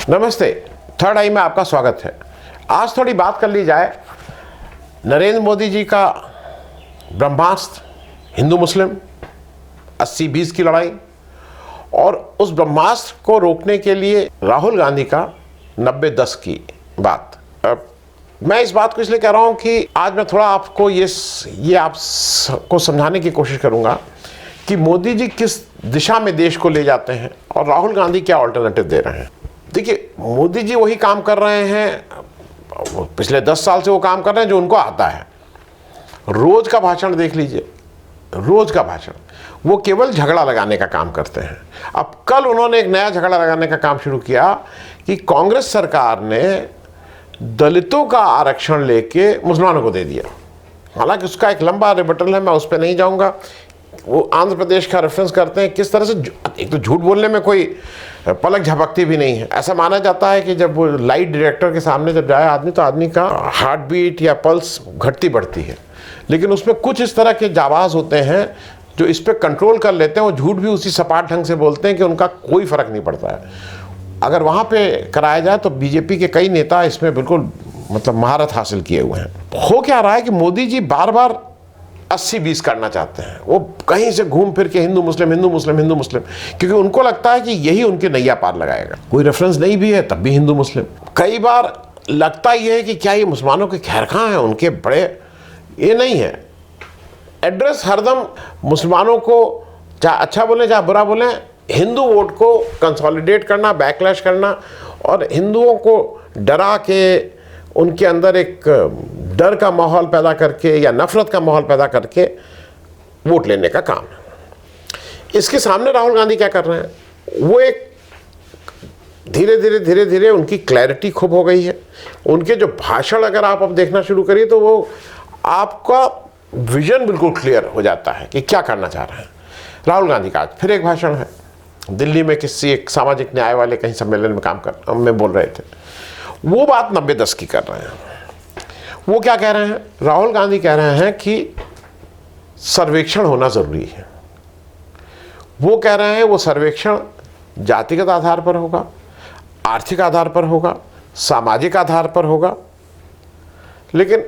नमस्ते, थर्ड आई में आपका स्वागत है। आज थोड़ी बात कर ली जाए नरेंद्र मोदी जी का ब्रह्मास्त्र हिंदू मुस्लिम 80-20 की लड़ाई और उस ब्रह्मास्त्र को रोकने के लिए राहुल गांधी का 90-10 की बात। मैं इस बात को इसलिए कह रहा हूं कि आज मैं थोड़ा आपको ये आपको समझाने की कोशिश करूंगा कि मोदी जी किस दिशा में देश को ले जाते हैं और राहुल गांधी क्या ऑल्टरनेटिव दे रहे हैं। देखिए, मोदी जी वही काम कर रहे हैं, पिछले 10 साल से वो काम कर रहे हैं जो उनको आता है। रोज का भाषण देख लीजिए, रोज का भाषण, वो केवल झगड़ा लगाने का काम करते हैं। अब कल उन्होंने एक नया झगड़ा लगाने का काम शुरू किया कि कांग्रेस सरकार ने दलितों का आरक्षण लेके मुसलमानों को दे दिया। हालांकि उसका एक लंबा रिबटल है, मैं उस पर नहीं जाऊंगा। वो आंध्र प्रदेश का रेफरेंस करते हैं, किस तरह से एक तो झूठ बोलने में कोई पलक झपकती भी नहीं है। ऐसा माना जाता है कि जब वो लाइट डिटेक्टर के सामने जब जाए आदमी तो आदमी का हार्ट बीट या पल्स घटती बढ़ती है, लेकिन उसमें कुछ इस तरह के जाबाज होते हैं जो इस पर कंट्रोल कर लेते हैं। वो झूठ भी उसी सपाट ढंग से बोलते हैं कि उनका कोई फर्क नहीं पड़ता है। अगर वहाँ पे कराया जाए तो बीजेपी के कई नेता इसमें बिल्कुल मतलब महारत हासिल किए हुए हैं। हो क्या रहा है कि मोदी जी बार बार 80-20 करना चाहते हैं। वो कहीं से घूम फिर के हिंदू मुस्लिम हिंदू मुस्लिम हिंदू मुस्लिम, क्योंकि उनको लगता है कि यही उनके नैया पार लगाएगा। कोई रेफरेंस नहीं भी है तब भी हिंदू मुस्लिम। कई बार लगता ही है कि क्या ये मुसलमानों के खैरखां हैं, उनके बड़े, ये नहीं है। एड्रेस हरदम मुसलमानों को चाहे अच्छा बोलें चाहे बुरा बोलें, हिंदू वोट को कंसोलिडेट करना, बैकलैश करना और हिंदुओं को डरा के उनके अंदर एक डर का माहौल पैदा करके या नफरत का माहौल पैदा करके वोट लेने का काम है। इसके सामने राहुल गांधी क्या कर रहे हैं, वो एक धीरे धीरे उनकी क्लैरिटी खूब हो गई है। उनके जो भाषण अगर आप अब देखना शुरू करिए तो वो आपका विजन बिल्कुल क्लियर हो जाता है कि क्या करना चाह रहे हैं। राहुल गांधी का आज फिर एक भाषण है, दिल्ली में किसी एक सामाजिक न्याय वाले कहीं सम्मेलन में बोल रहे थे। वो बात 90-10 की कर रहे हैं। वो क्या कह रहे हैं, राहुल गांधी कह रहे हैं कि सर्वेक्षण होना जरूरी है। वो कह रहे हैं वो सर्वेक्षण जातिगत आधार पर होगा, आर्थिक आधार पर होगा, सामाजिक आधार पर होगा, लेकिन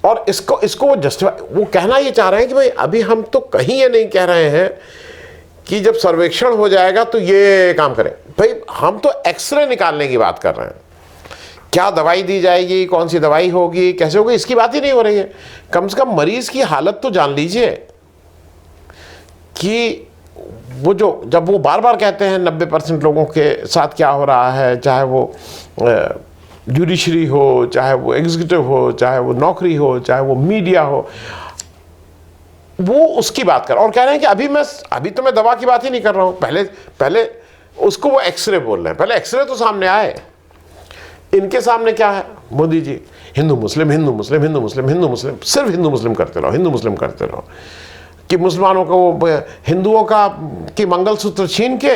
और इसको वो जस्टिफाई, वो कहना ये चाह रहे हैं कि भाई अभी हम तो कहीं ये नहीं कह रहे हैं कि जब सर्वेक्षण हो जाएगा तो ये काम करें। भाई हम तो एक्सरे निकालने की बात कर रहे हैं। क्या दवाई दी जाएगी, कौन सी दवाई होगी, कैसे होगी, इसकी बात ही नहीं हो रही है। कम से कम मरीज की हालत तो जान लीजिए कि वो जो जब वो बार बार कहते हैं 90% लोगों के साथ क्या हो रहा है, चाहे वो जुडिशरी हो, चाहे वो एग्जीक्यूटिव हो, चाहे वो नौकरी हो, चाहे वो मीडिया हो, वो उसकी बात कर। और कह रहे हैं कि अभी तो मैं दवा की बात ही नहीं कर रहा हूँ, पहले उसको वो एक्सरे बोल रहे हैं। पहले एक्सरे तो सामने आए। इनके सामने क्या है, मोदी जी हिंदू मुस्लिम हिंदू मुस्लिम हिंदू मुस्लिम हिंदू मुस्लिम, सिर्फ हिंदू मुस्लिम करते रहो, हिंदू मुस्लिम करते रहो, कि मुसलमानों को हिंदुओं का की मंगलसूत्र छीन के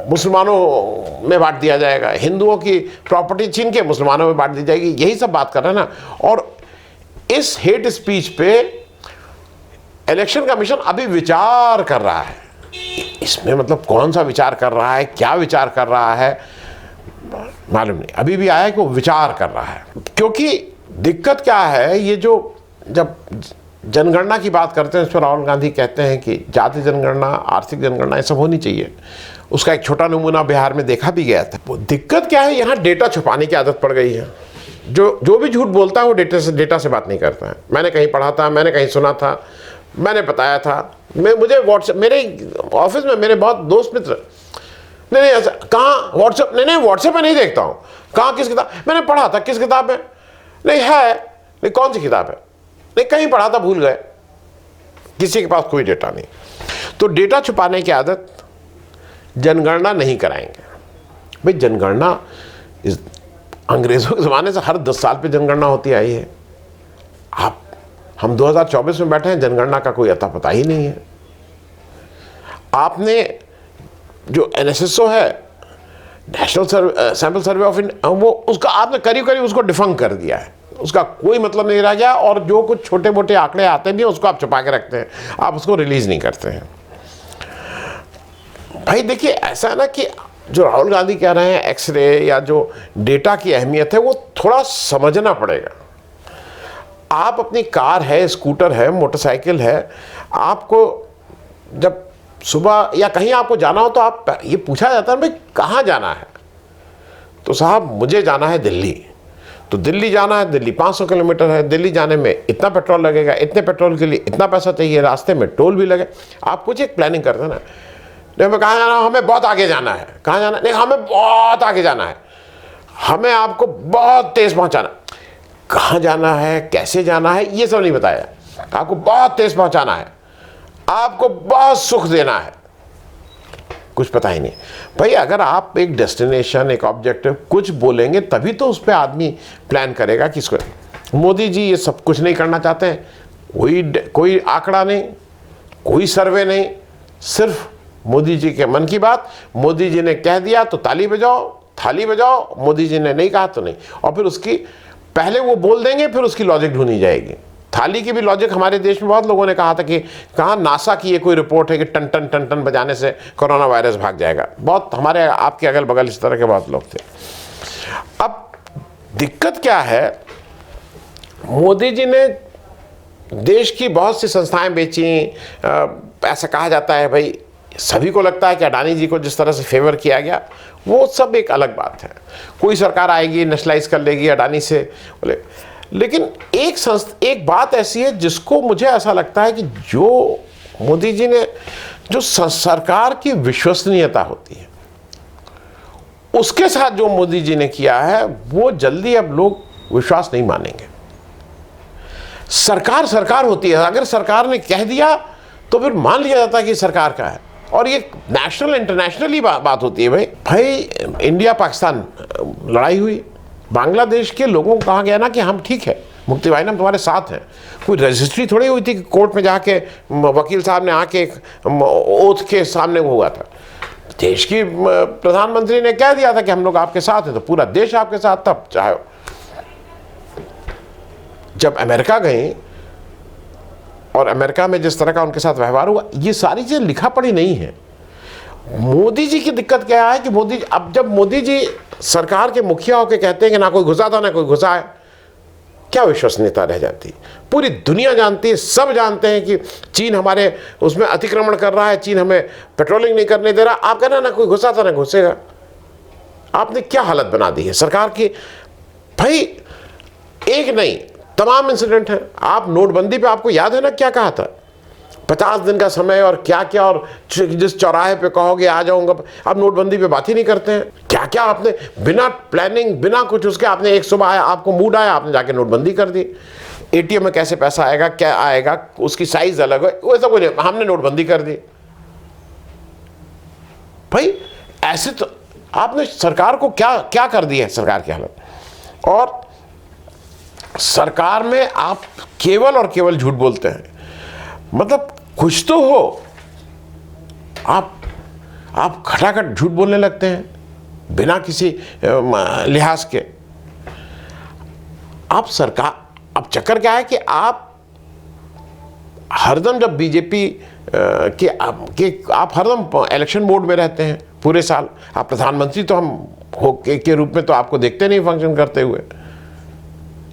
मुसलमानों में बांट दिया जाएगा, हिंदुओं की प्रॉपर्टी छीन के मुसलमानों में बांट दी जाएगी। यही सब बात कर रहे हैं ना। और इस हेट स्पीच पे इलेक्शन कमीशन अभी विचार कर रहा है। इसमें मतलब कौन सा विचार कर रहा है, क्या विचार कर रहा है मालूम नहीं। अभी भी आया कि वो विचार कर रहा है। क्योंकि दिक्कत क्या है, ये जो जब जनगणना की बात करते हैं इस पर राहुल गांधी कहते हैं कि जाति जनगणना, आर्थिक जनगणना, ये सब होनी चाहिए। उसका एक छोटा नमूना बिहार में देखा भी गया था। वो दिक्कत क्या है, यहाँ डेटा छुपाने की आदत पड़ गई है। जो भी झूठ बोलता है वो डेटा से बात नहीं करता है। मैंने कहीं पढ़ा था, मैंने कहीं सुना था, मैंने बताया था, मुझे व्हाट्सएप, मेरे ऑफिस में मेरे बहुत दोस्त मित्र, नहीं ऐसा कहाँ व्हाट्सएप, नहीं व्हाट्सएप में नहीं देखता हूँ, कहाँ किस किताब, मैंने पढ़ा था, किस किताब में, नहीं है, नहीं कौन सी किताब है, नहीं कहीं पढ़ा था भूल गए। किसी के पास कोई डेटा नहीं। तो डेटा छुपाने की आदत, जनगणना नहीं कराएंगे। भाई जनगणना अंग्रेजों के ज़माने से हर 10 साल पे जनगणना होती आई है। हम 2024 में बैठे हैं, जनगणना का कोई अता पता ही नहीं है। आपने जो NSSO है, national sample survey of India, वो उसका आपने करीब उसको डिफंक कर दिया है। उसका कोई मतलब नहीं रह गया। और जो कुछ छोटे मोटे आंकड़े आते भी हैं उसको आप छुपा के रखते हैं, आप उसको रिलीज नहीं करते हैं। भाई देखिए, ऐसा है ना कि जो राहुल गांधी कह रहे हैं एक्सरे या जो डेटा की अहमियत है वो थोड़ा समझना पड़ेगा। आप अपनी कार है, स्कूटर है, मोटरसाइकिल है, आपको जब सुबह या कहीं आपको जाना हो तो आप ये पूछा जाता है भाई कहाँ जाना है, तो साहब मुझे जाना है दिल्ली। तो दिल्ली जाना है, दिल्ली 500 किलोमीटर है, दिल्ली जाने में इतना पेट्रोल लगेगा, इतने पेट्रोल के लिए इतना पैसा चाहिए, रास्ते में टोल भी लगे। आप कुछ एक प्लानिंग करते हैं ना, नहीं हमें कहाँ जाना है, हमें बहुत आगे जाना है, कहाँ जाना है, नहीं हमें बहुत आगे जाना है, हमें आपको बहुत तेज़ पहुँचाना। कहाँ जाना है, कैसे जाना है, ये सब नहीं बताया। आपको बहुत तेज़ पहुँचाना है, आपको बहुत सुख देना है, कुछ पता ही नहीं भाई। अगर आप एक डेस्टिनेशन, एक ऑब्जेक्टिव कुछ बोलेंगे तभी तो उस पर आदमी प्लान करेगा कि इसको। मोदी जी ये सब कुछ नहीं करना चाहते हैं, कोई आंकड़ा नहीं, कोई सर्वे नहीं, सिर्फ मोदी जी के मन की बात। मोदी जी ने कह दिया तो ताली बजाओ, थाली बजाओ, मोदी जी ने नहीं कहा तो नहीं। और फिर उसकी पहले वो बोल देंगे, फिर उसकी लॉजिक ढूंढी जाएगी। थाली की भी लॉजिक हमारे देश में बहुत लोगों ने कहा था कि कहाँ नासा की ये कोई रिपोर्ट है कि टन टन टन टन बजाने से कोरोना वायरस भाग जाएगा। बहुत हमारे आपके अगल बगल इस तरह के बहुत लोग थे। अब दिक्कत क्या है, मोदी जी ने देश की बहुत सी संस्थाएं बेची। ऐसा कहा जाता है भाई, सभी को लगता है कि अडानी जी को जिस तरह से फेवर किया गया वो सब एक अलग बात है। कोई सरकार आएगी नेशनलाइज कर लेगी अडानी से बोले, लेकिन एक बात ऐसी है जिसको मुझे ऐसा लगता है कि जो मोदी जी ने, जो सरकार की विश्वसनीयता होती है उसके साथ जो मोदी जी ने किया है वो जल्दी अब लोग विश्वास नहीं मानेंगे। सरकार सरकार होती है, अगर सरकार ने कह दिया तो फिर मान लिया जाता है कि सरकार का है, और ये नेशनल इंटरनेशनली बात होती है। भाई इंडिया पाकिस्तान लड़ाई हुई, बांग्लादेश के लोगों को कहा गया ना कि हम ठीक है, मुफ्ती भाई ना हम तुम्हारे साथ हैं। कोई रजिस्ट्री थोड़ी हुई थी कि कोर्ट में जाके वकील साहब ने आके ओथ के सामने हुआ था। देश की प्रधानमंत्री ने कह दिया था कि हम लोग आपके साथ हैं, तो पूरा देश आपके साथ था। चाहे जब अमेरिका गए और अमेरिका में जिस तरह का उनके साथ व्यवहार हुआ, ये सारी चीज़ें लिखा पढ़ी नहीं है। मोदी जी की दिक्कत क्या है कि अब जब मोदी जी सरकार के मुखिया होकर कहते हैं कि ना कोई घुसा था ना कोई घुसा है, क्या विश्वसनीयता रह जाती? पूरी दुनिया जानती है, सब जानते हैं कि चीन हमारे उसमें अतिक्रमण कर रहा है, चीन हमें पेट्रोलिंग नहीं करने दे रहा। आप कहना ना कोई घुसा था ना घुसेगा, आपने क्या हालत बना दी है सरकार की। भाई एक नहीं तमाम इंसिडेंट हैं। आप नोटबंदी पे आपको याद है ना क्या कहा था, 50 दिन का समय और क्या क्या, और जिस चौराहे पे कहोगे आ जाऊंगा। आप नोटबंदी पे बात ही नहीं करते हैं। क्या क्या आपने बिना प्लानिंग, बिना कुछ उसके, आपने एक सुबह आया, आपको मूड आया, आपने जाके नोटबंदी कर दी। एटीएम में कैसे पैसा आएगा, क्या आएगा, उसकी साइज अलग है, वैसा कोई नहीं, हमने नोटबंदी कर दी। भाई ऐसे तो आपने सरकार को क्या क्या कर दी है सरकार की हालत। और सरकार में आप केवल और केवल झूठ बोलते हैं, मतलब कुछ तो हो, आप खटाखट झूठ बोलने लगते हैं बिना किसी लिहाज के। आप सरकार, अब चक्कर क्या है कि आप हरदम जब बीजेपी आप हरदम इलेक्शन मोड में रहते हैं पूरे साल। आप प्रधानमंत्री तो हम के रूप में तो आपको देखते नहीं फंक्शन करते हुए,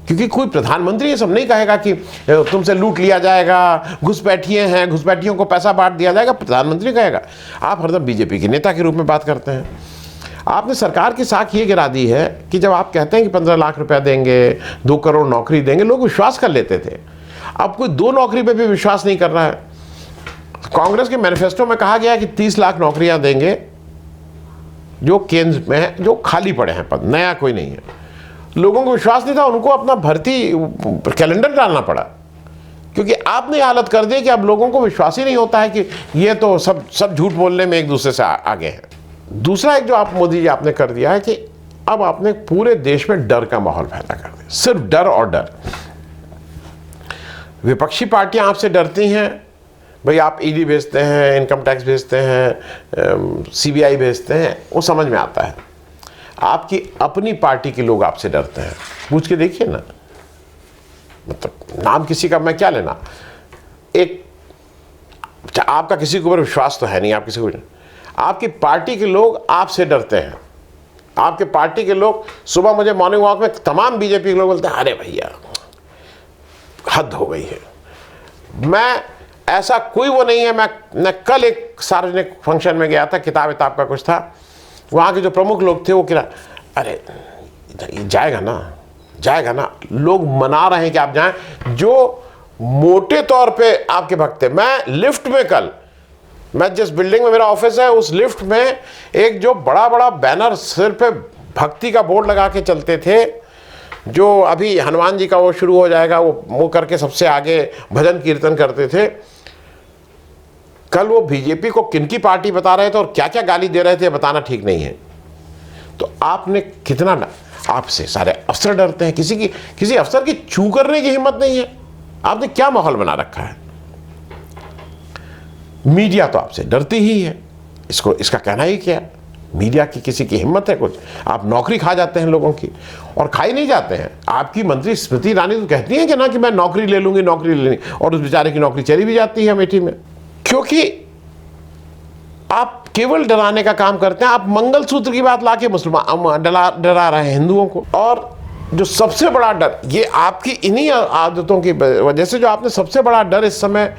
क्योंकि कोई प्रधानमंत्री ये सब नहीं कहेगा कि तुमसे लूट लिया जाएगा, घुसपैठिए हैं, घुसपैठियों को पैसा बांट दिया जाएगा। प्रधानमंत्री कहेगा। आप हरदम बीजेपी के नेता के रूप में बात करते हैं। आपने सरकार की साख ये गिरा दी है कि जब आप कहते हैं कि 15 लाख रुपया देंगे, 2 करोड़ नौकरी देंगे, लोग विश्वास कर लेते थे। अब कोई 2 नौकरी पे भी विश्वास नहीं कर रहा है। कांग्रेस के मैनिफेस्टो में कहा गया है कि 30 लाख नौकरियां देंगे जो केंद्र में है, जो खाली पड़े हैं पद, नया कोई नहीं है। लोगों को विश्वास नहीं था, उनको अपना भर्ती कैलेंडर डालना पड़ा, क्योंकि आपने हालत कर दी कि अब लोगों को विश्वास ही नहीं होता है कि ये तो सब झूठ बोलने में एक दूसरे से आगे हैं। दूसरा एक जो आप मोदी जी आपने कर दिया है कि अब आपने पूरे देश में डर का माहौल पैदा कर दिया, सिर्फ डर और डर। विपक्षी पार्टियां आपसे डरती हैं, भाई आप ईडी भेजते हैं, इनकम टैक्स भेजते हैं, सीबीआई भेजते हैं, वो समझ में आता है। आपकी अपनी पार्टी के लोग आपसे डरते हैं। पूछ के देखिए ना, मतलब नाम किसी का मैं क्या लेना, एक आपका किसी के ऊपर विश्वास तो है नहीं, आप किसी को, आपकी पार्टी के लोग आपसे डरते हैं। आपके पार्टी के लोग, सुबह मुझे मॉर्निंग वॉक में तमाम बीजेपी के लोग बोलते हैं अरे भैया हद हो गई है। मैं ऐसा कोई वो नहीं है। मैं कल एक सार्वजनिक फंक्शन में गया था, किताब का कुछ था, वहाँ के जो प्रमुख लोग थे वो कह अरे जाएगा ना, लोग मना रहे हैं कि आप जाएं, जो मोटे तौर पे आपके भक्त थे। मैं लिफ्ट में कल, मैं जिस बिल्डिंग में मेरा ऑफिस है उस लिफ्ट में एक जो बड़ा बड़ा बैनर सिर पे भक्ति का बोर्ड लगा के चलते थे, जो अभी हनुमान जी का वो शुरू हो जाएगा, वो करके सबसे आगे भजन कीर्तन करते थे। कल वो बीजेपी को किनकी पार्टी बता रहे थे और क्या क्या गाली दे रहे थे बताना ठीक नहीं है। तो आपने कितना, आपसे सारे अफसर डरते हैं, किसी अफसर की चू करने की हिम्मत नहीं है। आपने क्या माहौल बना रखा है। मीडिया तो आपसे डरती ही है, इसका कहना ही क्या है। मीडिया की किसी की हिम्मत है कुछ? आप नौकरी खा जाते हैं लोगों की, और खाई नहीं जाते हैं। आपकी मंत्री स्मृति ईरानी तो कहती हैं कि ना कि मैं नौकरी ले लूंगी, और उस बेचारे की नौकरी चली भी जाती है अमेठी में, क्योंकि आप केवल डराने का काम करते हैं। आप मंगलसूत्र की बात लाके मुसलमान डरा रहे हैं हिंदुओं को। और जो सबसे बड़ा डर, ये आपकी इन्हीं आदतों की वजह से, जो आपने सबसे बड़ा डर इस समय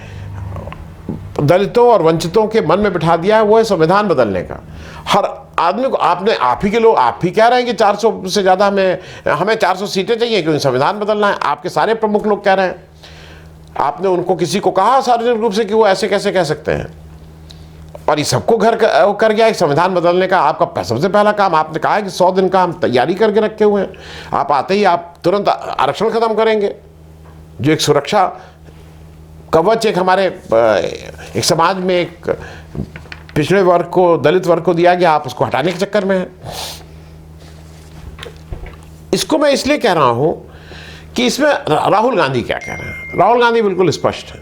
दलितों और वंचितों के मन में बिठा दिया है, वो है संविधान बदलने का। हर आदमी को आप ही कह रहे हैं कि 400 से ज़्यादा हमें 400 सीटें चाहिए, क्योंकि संविधान बदलना है। आपके सारे प्रमुख लोग कह रहे हैं। आपने उनको किसी को कहा सार्वजनिक रूप से कि वो ऐसे कैसे कह सकते हैं? और ये सबको घर कर गया एक संविधान बदलने का। आपका सबसे पहला काम, आपने कहा है कि 100 दिन का हम तैयारी करके रखे हुए हैं। आप आते ही आप तुरंत आरक्षण खत्म करेंगे, जो एक सुरक्षा कवच एक हमारे एक समाज में एक पिछड़े वर्ग को, दलित वर्ग को दिया गया, आप उसको हटाने के चक्कर में हैं। इसको मैं इसलिए कह रहा हूं कि इसमें राहुल गांधी क्या कह रहे हैं। राहुल गांधी बिल्कुल स्पष्ट है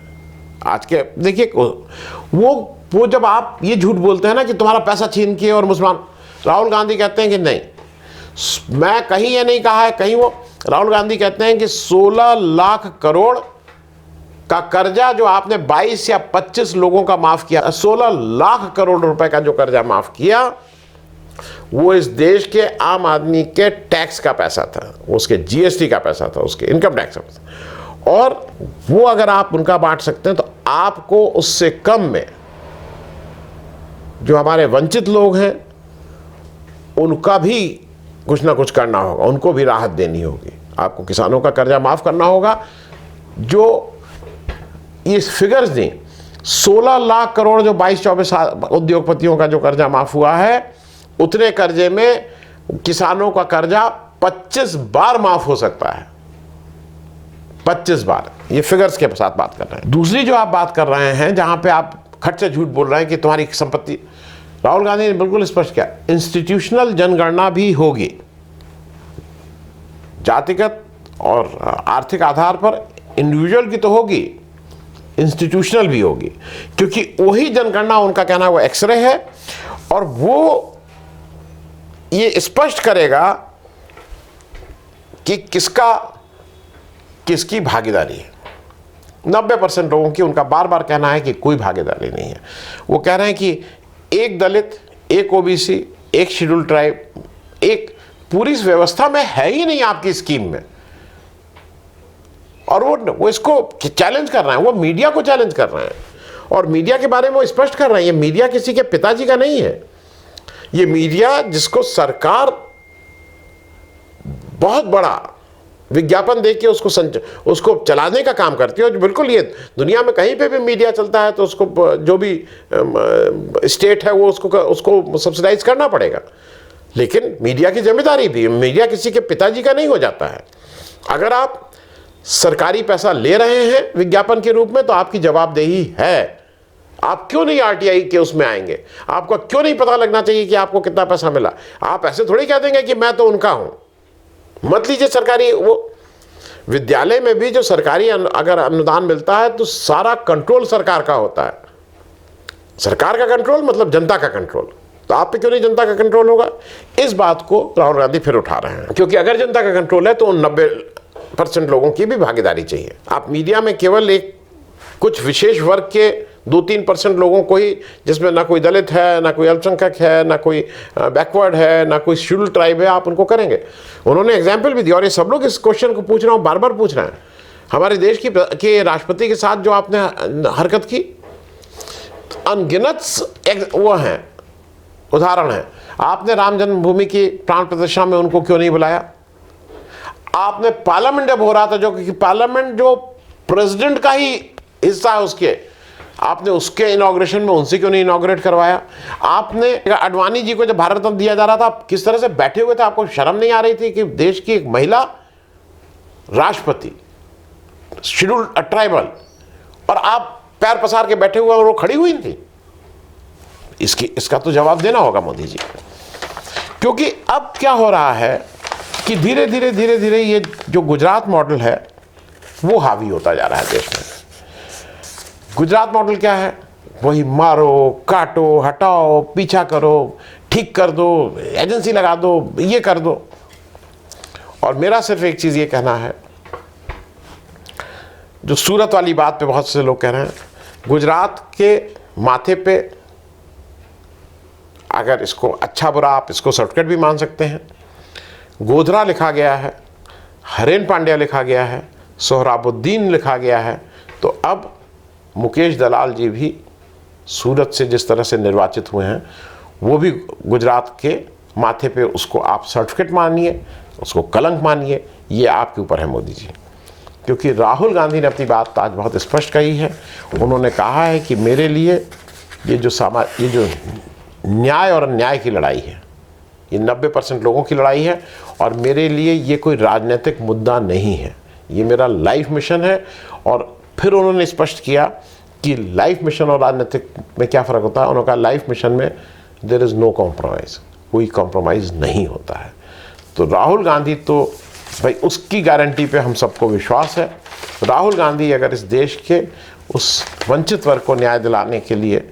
आज के। देखिए वो जब आप ये झूठ बोलते हैं ना कि तुम्हारा पैसा छीन के और मुसलमान, राहुल गांधी कहते हैं कि नहीं, मैं कहीं ये नहीं कहा है, कहीं वो राहुल गांधी कहते हैं कि 16 लाख करोड़ का कर्जा जो आपने 22 या 25 लोगों का माफ किया, 16 लाख करोड़ रुपए का जो कर्जा माफ किया, वो इस देश के आम आदमी के टैक्स का पैसा था, उसके जीएसटी का पैसा था, उसके इनकम टैक्स का पैसा। और वो अगर आप उनका बांट सकते हैं तो आपको उससे कम में जो हमारे वंचित लोग हैं उनका भी कुछ ना कुछ करना होगा, उनको भी राहत देनी होगी। आपको किसानों का कर्जा माफ करना होगा। जो ये फिगर्स दी, 16 लाख करोड़ जो 22-24 उद्योगपतियों का जो कर्जा माफ हुआ है, उतने कर्जे में किसानों का कर्जा 25 बार माफ हो सकता है। 25 बार, ये फिगर्स के साथ बात कर रहे हैं। दूसरी जो आप बात कर रहे हैं, जहां पे आप खट से झूठ बोल रहे हैं कि तुम्हारी संपत्ति, राहुल गांधी ने बिल्कुल स्पष्ट किया, इंस्टीट्यूशनल जनगणना भी होगी, जातिगत और आर्थिक आधार पर इंडिविजुअल की तो होगी, इंस्टीट्यूशनल भी होगी, क्योंकि वही जनगणना, उनका कहना है, वो एक्सरे है और वो ये स्पष्ट करेगा कि किसकी भागीदारी है। 90% लोगों की, उनका बार बार कहना है कि कोई भागीदारी नहीं है। वो कह रहे हैं कि एक दलित, एक ओबीसी, एक शेड्यूल ट्राइब, एक पूरी इस व्यवस्था में है ही नहीं आपकी स्कीम में। और वो इसको चैलेंज कर रहे हैं, वो मीडिया को चैलेंज कर रहे हैं और मीडिया के बारे में वो स्पष्ट कर रहे हैं। ये मीडिया किसी के पिताजी का नहीं है, ये मीडिया जिसको सरकार बहुत बड़ा विज्ञापन देके उसको चलाने का काम करती है। और बिल्कुल, ये दुनिया में कहीं पे भी मीडिया चलता है तो उसको जो भी स्टेट है वो उसको सब्सिडाइज करना पड़ेगा। लेकिन मीडिया की जिम्मेदारी भी, मीडिया किसी के पिताजी का नहीं हो जाता है। अगर आप सरकारी पैसा ले रहे हैं विज्ञापन के रूप में तो आपकी जवाबदेही है। आप क्यों नहीं आरटीआई के उसमें आएंगे? आपको क्यों नहीं पता लगना चाहिए कि आपको कितना पैसा मिला? आप ऐसे थोड़ी कह देंगे कि मैं तो उनका हूं। मत लीजिए सरकारी, वो विद्यालय में भी जो सरकारी अगर अनुदान मिलता है तो सारा कंट्रोल सरकार का होता है। सरकार का कंट्रोल मतलब जनता का कंट्रोल। तो आप पे क्यों नहीं जनता का कंट्रोल होगा? इस बात को राहुल गांधी फिर उठा रहे हैं, क्योंकि अगर जनता का कंट्रोल है तो उन 90% लोगों की भी भागीदारी चाहिए। आप मीडिया में केवल एक कुछ विशेष वर्ग के 2-3% लोगों को ही, जिसमें ना कोई दलित है, ना कोई अल्पसंख्यक है, ना कोई बैकवर्ड है, ना कोई शेड्यूल ट्राइब है, आप उनको करेंगे। उन्होंने एग्जाम्पल भी दिया और ये सब लोग इस क्वेश्चन को पूछ रहा हूँ, बार बार पूछ रहे हैं। हमारे देश के राष्ट्रपति के साथ जो आपने हरकत की, अनगिनत वो हैं उदाहरण है। आपने राम जन्मभूमि की प्राण प्रतिष्ठा में उनको क्यों नहीं बुलाया? आपने पार्लियामेंट जब हो रहा था, जो कि पार्लियामेंट जो प्रेसिडेंट का ही हिस्सा है उसके, आपने उसके इनॉग्रेशन में उनसे क्यों नहीं इनॉग्रेट करवाया? आपने आडवाणी जी को जब भारत रत्न दिया जा रहा था, आप किस तरह से बैठे हुए थे? आपको शर्म नहीं आ रही थी कि देश की एक महिला राष्ट्रपति, शेड्यूल ट्राइबल, और आप पैर पसार के बैठे हुए और वो खड़ी हुई थी? इसका तो जवाब देना होगा मोदी जी, क्योंकि अब क्या हो रहा है कि धीरे धीरे ये जो गुजरात मॉडल है वो हावी होता जा रहा है देश में। गुजरात मॉडल क्या है? वही मारो, काटो, हटाओ, पीछा करो, ठीक कर दो, एजेंसी लगा दो, ये कर दो। और मेरा सिर्फ एक चीज़ ये कहना है, जो सूरत वाली बात पे बहुत से लोग कह रहे हैं, गुजरात के माथे पे, अगर इसको अच्छा बुरा आप इसको शॉर्टकट भी मान सकते हैं, गोधरा लिखा गया है, हरेन पांड्या लिखा गया है, सोहराबुद्दीन लिखा गया है, तो अब मुकेश दलाल जी भी सूरत से जिस तरह से निर्वाचित हुए हैं, वो भी गुजरात के माथे पे उसको आप सर्टिफिकेट मानिए, उसको कलंक मानिए, ये आपके ऊपर है मोदी जी। क्योंकि राहुल गांधी ने अपनी बात आज बहुत स्पष्ट कही है। उन्होंने कहा है कि मेरे लिए ये जो न्याय और अन्याय की लड़ाई है, ये 90% लोगों की लड़ाई है, और मेरे लिए ये कोई राजनीतिक मुद्दा नहीं है, ये मेरा लाइफ मिशन है। और फिर उन्होंने स्पष्ट किया कि लाइफ मिशन और राजनीतिक में क्या फ़र्क होता है। उन्होंने कहा लाइफ मिशन में देयर इज़ नो कॉम्प्रोमाइज़, कोई कॉम्प्रोमाइज़ नहीं होता है। तो राहुल गांधी तो भाई उसकी गारंटी पे हम सबको विश्वास है। राहुल गांधी अगर इस देश के उस वंचित वर्ग को न्याय दिलाने के लिए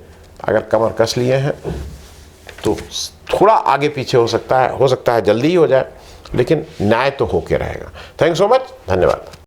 अगर कमर कस लिए हैं, तो थोड़ा आगे पीछे हो सकता है जल्दी ही हो जाए, लेकिन न्याय तो होके रहेगा। थैंक्स सो मच, धन्यवाद।